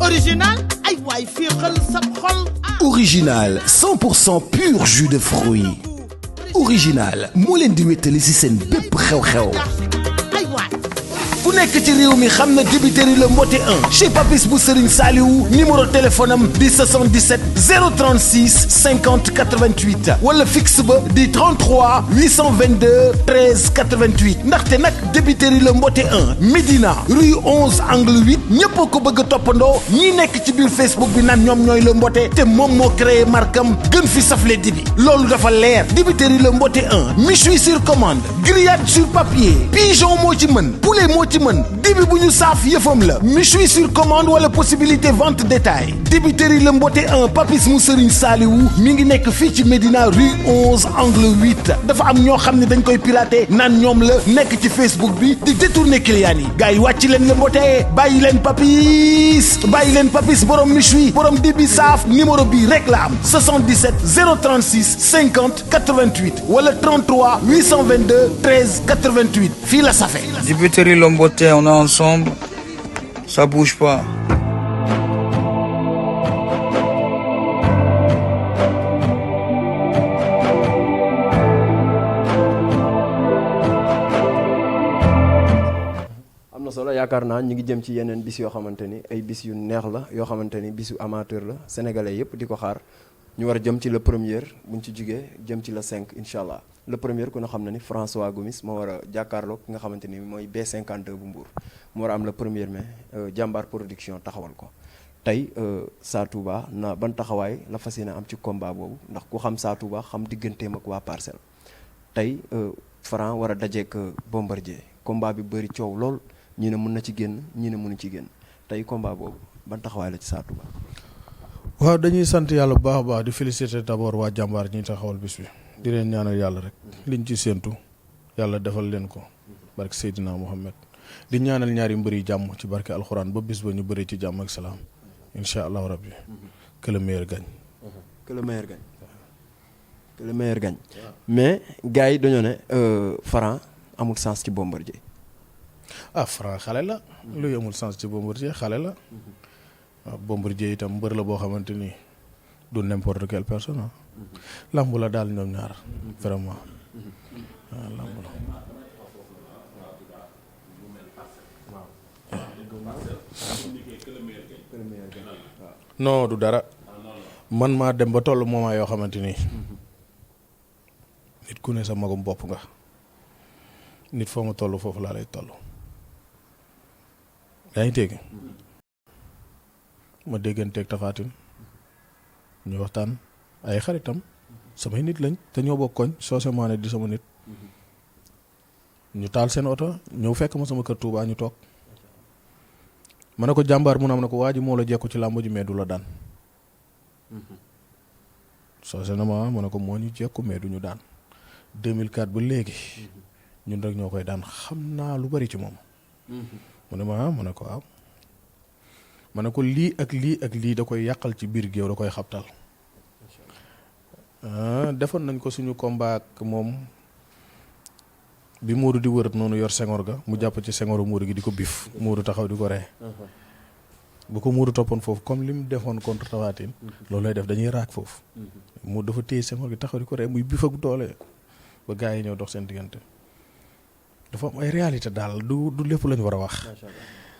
original ay waay féexal sa xol. Original 100% pur jus de fruits. Original moo leen di wéttali ci seen bépp xew-xew. ku nekk ci réew mi xam na débiteri le mbote 1 chez Papis bu Serigne Saliou numéro téléphone am di 77 036 50 88 wala fixe ba di 33 822 13 88 ndaxte nag débiteri le mbote 1 Médina rue 11 angle 8 ñëpp ko bëgg a toppandoo ñi nekk ci biir Facebook bi naan ñoom ñooy le mbote te moom moo créé markam gën fi safle dibi loolu dafa leer débiteri le mbote 1 méchoui sur commande grillade sur papier pigeon moo ci mën poulet moo ci mën dibi bu ñu saaf yëfam la méchoui sur commande wala possibilité vente détail dibiteri la mbote 1 Papis mu Serigne Saliou mi ngi nekk fii ci Médina rue 11 angle 8 dafa am ñoo xam ne dañ koy pirater naan ñoom la nekk ci Facebook bi di détourner clients yi gars yi wàcc leen la mbote bàyyi leen Papis borom méchoui borom dibi saaf numéro bi rek la am 77 036 50 88 wala 33 822 13 88 fii la safe Dibiteri Lombote, on est ensemble, ça bouge pas. am na solo yaakaar naa ñu ngi jëm ci yeneen bis yoo xamante ni ay bis yu neex la yoo xamante ni bisu amateur la sénégalais yëpp di ko xaar ñu war a jëm ci le premier buñ ci jugee jëm ci le 5 incha allah. le premier ku na xam na ni François Gomis moo war a jàkkaarloo ki nga xamante ni mooy B52 bu Mbour mu war a am le premier mai jàmbaar production taxawal ko tey Sa Touba na ban taxawaay la fas yéene am ci combat boobu ndax ku xam Sa Touba xam digganteem ak waa Parcelles tey Franc war a dajeek Bombardier combat bi bëri coow lool ñi ne mën na ci génn ñi ne mënu ci génn tey combat boobu ban taxawaay la ci Sa Touba. waaw dañuy sant yàlla bu baax a baax di féliciter d'abord waa jàmbaar ñi taxawal bis bi. di leen ñaanal yàlla rek liñ ci séentu yàlla defal leen ko barke Seydina Mohamed di ñaanal ñaari mbër yi jàmm ci barke alxuraan ba bis ba ñu bëri ci jàmm ak salaam incha allahu rabbi que le meilleur gagne. que le meilleur gagne. que le meilleur gagne mais gars yi dañoo ne Franc amul sens ci Bombardier. ah Franc xale la. luy amul sens ci Bombardier xale la. waaw Bombardier itam mbër la boo xamante ni du n'importe quelle personne ah. lamb la daal ñoom ñaar vraiment waaw lamb la. non du dara man maa dem ba tollu moment yoo xamante ni nit ku ne sa magum bopp nga nit foo ma toll foofu laa lay toll yaa ngi dégg ma dégganteeg Tapha Tine ñu waxtaan ay xaritam samay nit lañ te ñoo bokk koñ Socé Mané di sama nit ñu taal seen oto ñëw fekk ma sama kër Touba ñu toog ma ne ko jàmbaar mun am na ko waa ji moo la jekku ci làmb ji mais du la daan Socé na ma ne ko moo ñu jekku mais du ñu daan 2004 ba léegi ñun rek ñoo koy daan xam naa lu bari ci moom mu ne ma ne ko waaw ma ne ko lii ak lii ak lii da koy yàqal ci biir géew da koy xabtal defoon nañ ko suñu combat ak moom bi Modou di wër noonu yor sengoor ga mu jàpp ci sengooru Modou gi di ko bif Modou taxaw di ko ree bu ko Modou toppoon foofu comme li mu defoon contre Tapha Tine loolu lay def dañuy raak foofu Modou dafa téye sengoor gi taxaw di ko ree muy bif ak doole ba gars yi ñëw dox seen diggante dafa am ay réalité daal du lépp lañ war a wax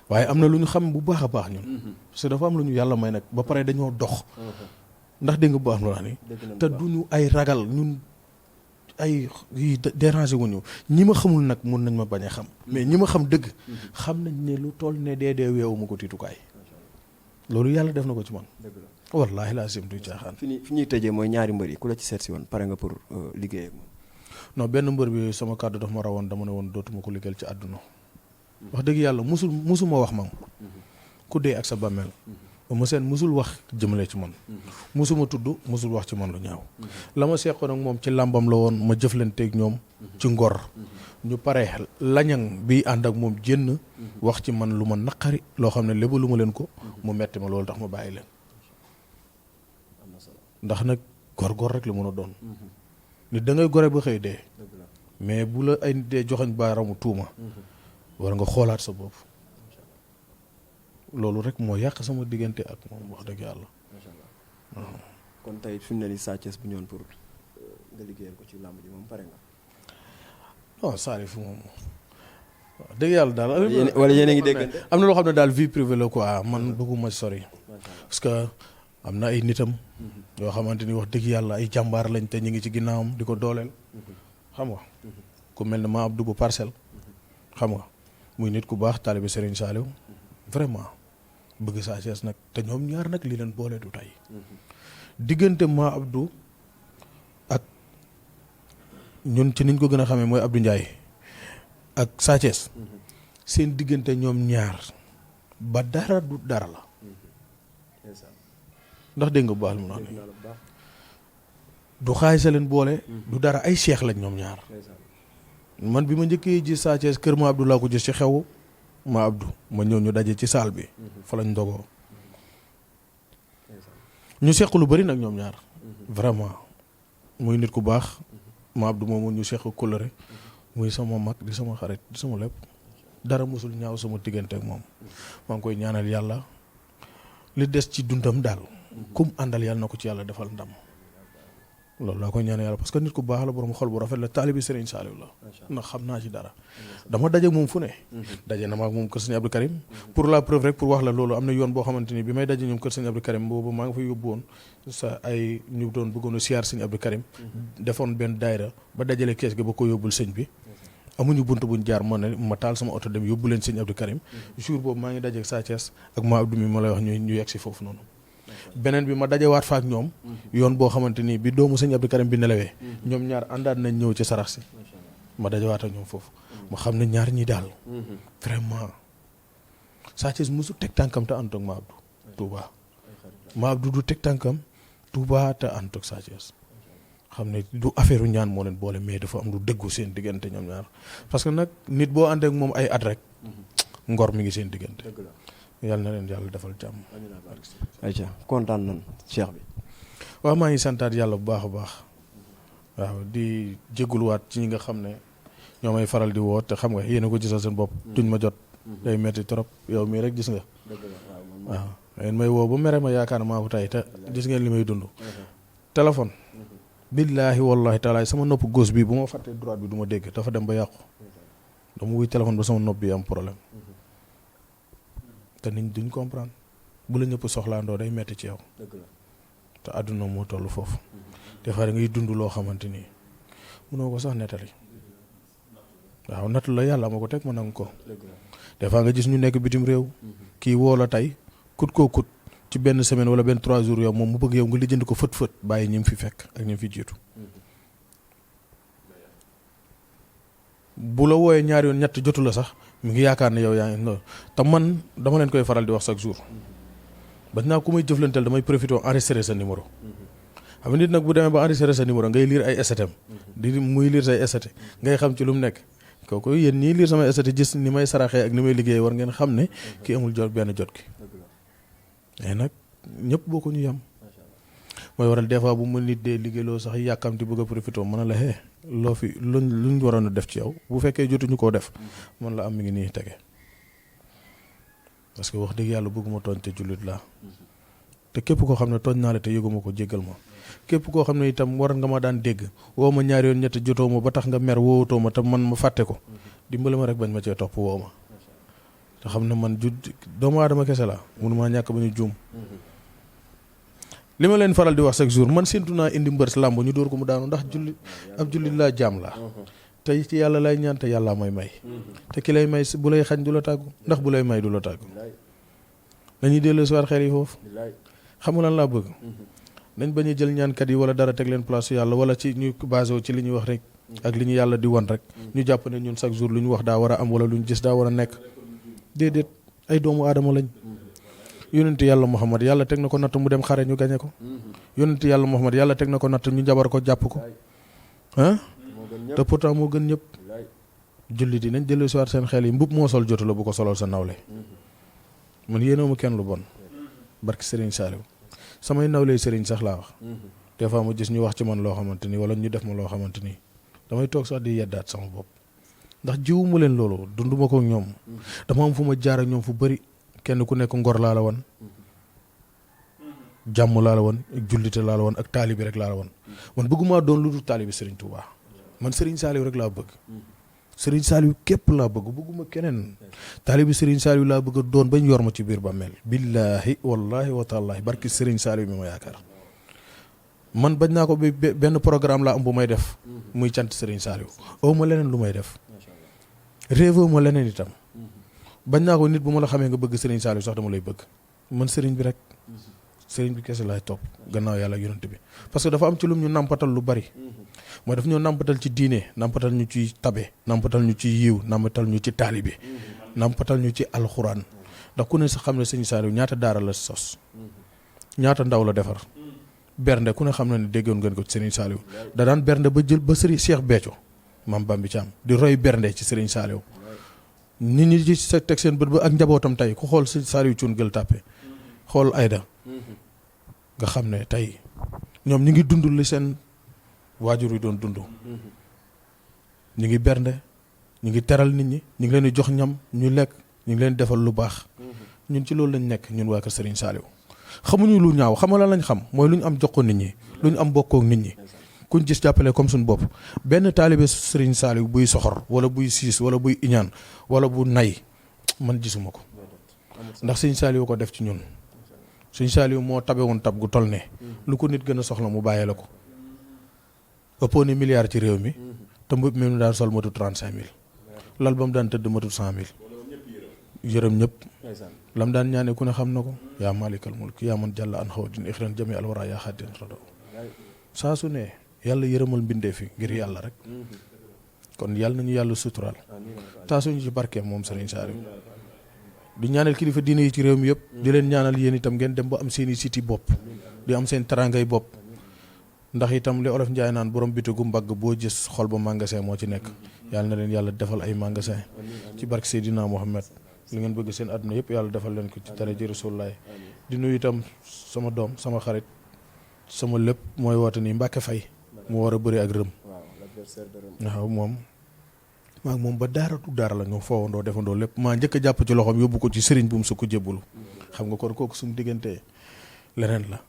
waaye am na lu ñu xam bu baax a baax ñun parce que dafa am lu ñu yàlla may nag ba pare dañoo dox ndax dégg nga bu baax la ni te duñu ay ragal ñun ay yi dérangé wuñu ñi ma xamul nag mun nañ ma bañ a xam mais ñi ma xam dëgg xam nañ ne lu toll ne dee weewu ma ko tiitukaay loolu yàlla def na ko ci man wallaahi laa sim du caaxaan fi ñuy tëjee mooy ñaari mbër yi ku la ci seet si woon pare nga pour liggéey ak moom non benn mbër bi sama kàddu daf ma rawoon dama ne woon dootuma ko liggéeyal ci àdduna wax dëgg yàlla musuma wax man ku dee ak sa bàmmeel ma seen musul wax jëmale ci man musuma tudd musul wax ci man lu ñaaw la ma seqoon ak moom ci làmbam la woon ma jëflanteeg ñoom ci ngor ñu pare lañang bi ànd ak moom jénn wax ci man lu ma naqari loo xam ne léba lu ma leen ko mu metti ma loolu tax ma bàyyi leen ndax nag gor rek la mën a doon nit da ngay gore ba xëy dee mais bu la ay nit dee joxañ baaramu tuuma war nga xoolaat sa bopp loolu rek moo yàq sama diggante ak moom wax dëgg yàlla. macha allah kon tey fi mu ne nii Sa Thiès bu ñëwoon pour nga liggéeyal ko ci làmb ji moom pare nga. non Salif moom wax dëgg yàlla daal. wala yéen a ngi déggante. am na loo xam ne daal vie privée la quoi man bëgguma sori. parce que am na ay nitam. yoo xamante ni wax dëgg yàlla ay jàmbaar lañ te ñu ngi ci ginnaawam di ko dooleel. xam nga ku mel ne ma Abdou bu Parcelles. xam nga muy nit ku baax taalibe Serigne Saliou. vraiment bëgg Sa Thiès nag te ñoom ñaar nag li leen boole du tey. diggante ma Abdou ak ñun ci niñ ko gën a xamee mooy Abdou Ndiaye ak Sa Thiès seen diggante ñoom ñaar ba dara du dara la. ndax dégg nga bu baax li mu naan du xaalis a leen boole. du dara ay seex lañ ñoom ñaar. man bi ma njëkkee gis Sa Thiès kër ma Abdou laa ko gis ci xew ma Abdou ma ñëw ñu daje ci saal bi. fa lañ dogoo. ñu seq lu bari nag ñoom ñaar. vraiment muy nit ku baax. ma Abdou moomu ñu seq kóllëre. muy sama mag di sama xarit di sama lépp. dara mosul ñaaw sama diggante ak moom. maa ngi koy ñaanal yàlla li des ci dundam daal. kum àndal yàlla na ko ci yàlla defal ndam. loolu laa koy ñaanal yàlla parce que nit ku baax la borom xol bu rafet la taalibi Serigne Saliou la. ndax xam naa ci dara. dama daje moom fu ne. daje na ma ak moom kër Serigne Abdou Karim. pour la preuve rek pour wax la loolu am na yoon boo xamante ni bi may daje ñoom kër Serigne Abdou Karim boobu maa ngi fa yóbbu woon sa ay ñu doon bëggoon a siyaar Serigne Abdou Karim. defoon benn daayra ba dajale kees gi ba ko yóbbul sëñ bi. amuñu bunt buñ jaar ma ne ma taal sama oto dem yóbbu leen Serigne Abdou Karim. jour boobu maa ngi daje ak Sa Thiès ak ma Abdou mi ma lay wax ñu yegg si foofu noonu. beneen bi ma dajewaat fa ak ñoom. yoon boo xamante ni bi doomu sëñ Abdou Karim bi nelawee. ñoom ñaar àndaat nañ ñëw ci sarax si. ma dajewaat ak ñoom foofu. ma xam ne ñaar ñi daal. vraiment Sa Thiès mosu teg tànkam te ànd ak ma Abdou. Touba ma Abdou du teg tànkam Touba te ànd ak Sa Thiès. xam ne du affaire ñaan moo leen boole mais dafa am lu dëggu seen diggante ñoom ñaar parce que nag nit boo ànd ak moom ay at rek. ngor mi ngi seen diggante. yàlla na leen yàlla defal jàmm. ayca kontaan nañ Cheikh bi. waaw maa ngi santaat yàlla bu baax a baax. waaw di jégaluwaat ci ñi nga xam ne ñoo may faral di woo te xam nga yéen a ko gisal seen bopp. duñ ma jot. day metti trop yow mii rek gis nga. waaw yéen may woo ba mere ma yaakaar maa ko tey te gis ngeen li may dund. téléphone. billaahi wallahi taalaay sama nopp gauche bi bu ma fàttee droite bi du ma dégg dafa dem ba yàqu. dama wuy téléphone ba sama nopp bi am problème. te nit duñ comprendre bu la ñëpp soxlaandoo day metti ci yow. te àdduna moo toll foofu. des fois da ngay dund loo xamante ni mënoo ko sax nettali. waaw natt la yàlla ma ko teg ma nangu ko. des fois nga gis ñu nekk bitim réew. kii woo la tey kut koo kut ci benn semaine wala benn 3 jours yow moom mu bëgg yow nga lijjanti ko fët bàyyi ñi mu fi fekk ak ñi mu fi jiitu. bu la wooyee ñaari yoon ñett jotu la sax mu ngi yaakaar ne yow yaa ngi noonu te man dama leen koy faral di wax chaque jour. ba naa ku may jëflanteel damay profité enregistrer sa numéro. xam nga nit nag bu demee ba enregistrer sa numéro ngay lire ay STM. di muy lire say ST ngay xam ci lu mu nekk. kooku yéen ñii lire samay ST gis ni may saraxee ak ni may liggéeyee war ngeen xam ne kii amul jot benn jot gi. mais nag ñëpp boo ko ñu yam. mooy waral des fois bu ma nit dee liggéeyloo sax yàkkamti bëgg a profité mën a la xee loo fi luñ waroon a def ci yow bu fekkee jotuñu koo def man la am mi ngi nii tege. parce que wax dëgg yàlla bëgguma tooñ te jullit laa te képp koo xam ne tooñ naa la te yëguma ko jéggal ma képp koo xam ne itam war nga ma daan dégg woo ma ñaari yoon ñett jotoo ma ba tax nga mer woowatoo ma te man ma fàtte ko dimbali ma rek bañ ma cee topp woo ma te xam ne man doomu aadama kese la mënumaa ñàkk ba ñu juum. li ma leen faral di wax chaque jour man séntu naa indi mbër si làmb ñu dóor ko mu daanu ndax ab jullit laa jaam la tey ci yàlla lay ñaan te yàlla may te ki lay may bu lay xañ du la tàggu ndax bu lay may du la tàggu dañuy delloo si waat xel yi foofu xam nga lan laa bëgg nañ bañ a jël ñaankat yi wala dara teg leen place yàlla wala ci ñu basé wu ci li ñuy wax rek ak li ñu yàlla di wan rek ñu jàpp ne ñun chaque jour lu ñu wax daa war a am wala lu ñu gis daa war a nekk déedéet ay doomu aadama lañ. yonent yàlla Muhammad yàlla teg na ko natt mu dem xare ñu gañe ko. yonent yàlla Muhammad yàlla teg na ko natt ñu jabar ko jàpp ko ah te pourtant moo gën ñëpp. jullit yi nañ dellu si waat seen xel yi mbub moo sol jotu la bu ko solal sa nawle man yéenoo ma kenn lu bon barki Serigne Saliou samay nawle Serigne sax laa wax. des fois ma gis ñu wax ci man loo xamante ni wala ñu def ma loo xamante ni damay toog sax di yeddaat sama bopp ndax jiwu ma leen loolu dunduma ko ñoom dama am fu ma jaar ak ñoom fu bëri kenn ku nekk ngor laa la woon jàmm laa la woon ak jullite laa la woon ak taalibi rek laa la woon man bëgguma doon lu dul taalibi Serigne Touba man Serigne Saliou rek laa bëgg Serigne Saliou képp laa bëgg bëgguma keneen taalibi Serigne Saliou laa bëgg a doon bañ yor ma ci biir bàmmeel billaahi wallaahi wa taalaahi barki Serigne Saliou mi ma yaakaar man bañ naa ko bi benn programme laa am bu may def muy cant Serigne Saliou aw ma leneen lu may def rêve ma leneen itam bañ naa ko nit bu ma la xamee nga bëgg Serigne Saliou sax dama lay bëgg man Serigne bi rek Serigne bi kese laay topp gannaaw yàlla yonent bi parce que dafa am ci lum ñu nampatal lu bari mooy daf ñoo nampatal ci diine nampatal ñu ci tabe nampatal ñu ci yiw nampatal ñu ci taalibe nampatal ñu ci alxuraan ndax ku ne sa xam ne Serigne Saliou ñaata daara la sos ñaata ndaw la defar bernde ku ne xam na ne déggoon ngeen ko ci Serigne Saliou da daan bernde ba jël ba Serigne Cheikh Béthio maam Bambi Thiam di roy bernde ci Serigne Saliou nit ñi ci sa teg seen bët ba ak njabootam tey ku xool Serigne Saliou Thioune Gueule Tapée xool Aïda nga xam ne tey ñoom ñu ngi dund li seen waajur yi doon dund ñu ngi bernde ñu ngi teral nit ñi ñu ngi leen di jox ñam ñu lekk ñu ngi leen defal lu baax ñun ci loolu lañ nekk ñun waa kër Serigne Saliou xamuñu lu ñaaw xamala lañ xam mooy lu ñu am jox ko nit ñi lu ñu am bokkook nit ñi kuñ gis jàppale comme suñu bopp benn taalibe Serigne Saliou buy soxor wala buy siis wala buy iñaan wala bu nay man gisuma ko ndax Serigne Saliou ko def ci ñun Serigne Saliou moo tabe woon tab gu toll ne lu ko nit gën a soxla mu bàyyee la ko ëppoon ni milliard ci réew mi te mbub mi mu daan sol matu 35 000 lal ba mu daan tëdd matu 100 000 yërëm ñëpp lam daan ñaane ku ne xam na ko yaa malikal mulk yaa man jàlla an xaw din ixran jami alwara yaa xaddin rado saa su ne yàlla yërëmal mbindee fi ngir yàlla rek kon yàlla nañu yàlla suturaal taasuñu ci barkeem moom Serigne Saliou di ñaanal kilifa diine yi ci réew mi yëpp di leen ñaanal yéen itam ngeen dem ba am seen i siti bopp di am seen tarangay bopp ndax itam li olof njaay naan borom bitigu mbagg boo gis xol ba magasin moo ci nekk yàlla na leen yàlla defal ay magasin ci barke Seydina Mohamed li ngeen bëgg seen àdduna yëpp yàlla defal leen ko ci daraja Rasulullaay di nuyu itam sama doom sama xarit sama lépp mooy woote nii Mbacke Faye mu war a bëri ak rëm waaw moom maa ngi moom ba daara la ñoo foowandoo defandoo lépp maa njëkk a jàpp ci loxoom yóbbu ko ci sëriñ bu mu sukk jébbulu xam nga kon kooku suñu diggante leneen la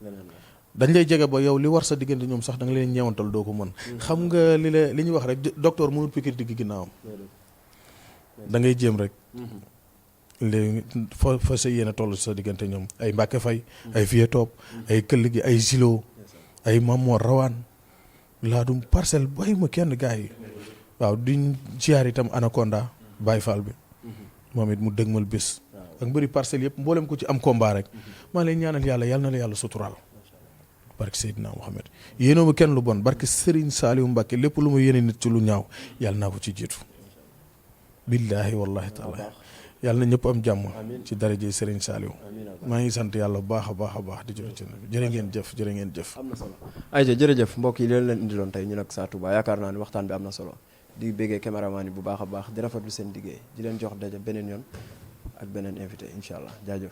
dañ lay jege ba yow li war sa diggante ñoom sax da nga leen ñeewantal doo ko mën xam nga li ñuy wax rek docteur mënul pikir digg ginnaawam da ngay jéem rek léegi fa sa yéene toll sa diggante ñoom ay Mbacke Faye ay Vieux Top ay këll gi ay Zilo ay Mamor Rawaan laadum parcelle bay ma kenn gars yi waaw duñ ziar itam Anaconda Baye Fall bi moom it mu dëgmal bés ak mbëri parcelle yëpp mboolem ko ci am combat rek maa lay ñaanal yàlla na la yàlla suturaal barke Seydina Mohamed yéenoo ma kenn lu bon barke Serigne Saliou Mbacke lépp lu ma yéene nit ci lu ñaaw yàlla naa ko ci jiitu billaahi wallahi taala yàlla na ñëpp am jàmm ci daraje Serigne Saliou maa ngi sant yàlla bu baax a baax di jëf ci jërë ngeen jëf am na solo ayca jërëjëf mbokk yi leen indiloon tey ñu nag Sa Touba yaakaar naa ni waxtaan bi am na solo di béggee caméraman yi bu baax a baax di rafetlu seen liggéey di leen jox daje beneen yoon ak beneen invité incha allah jaajëf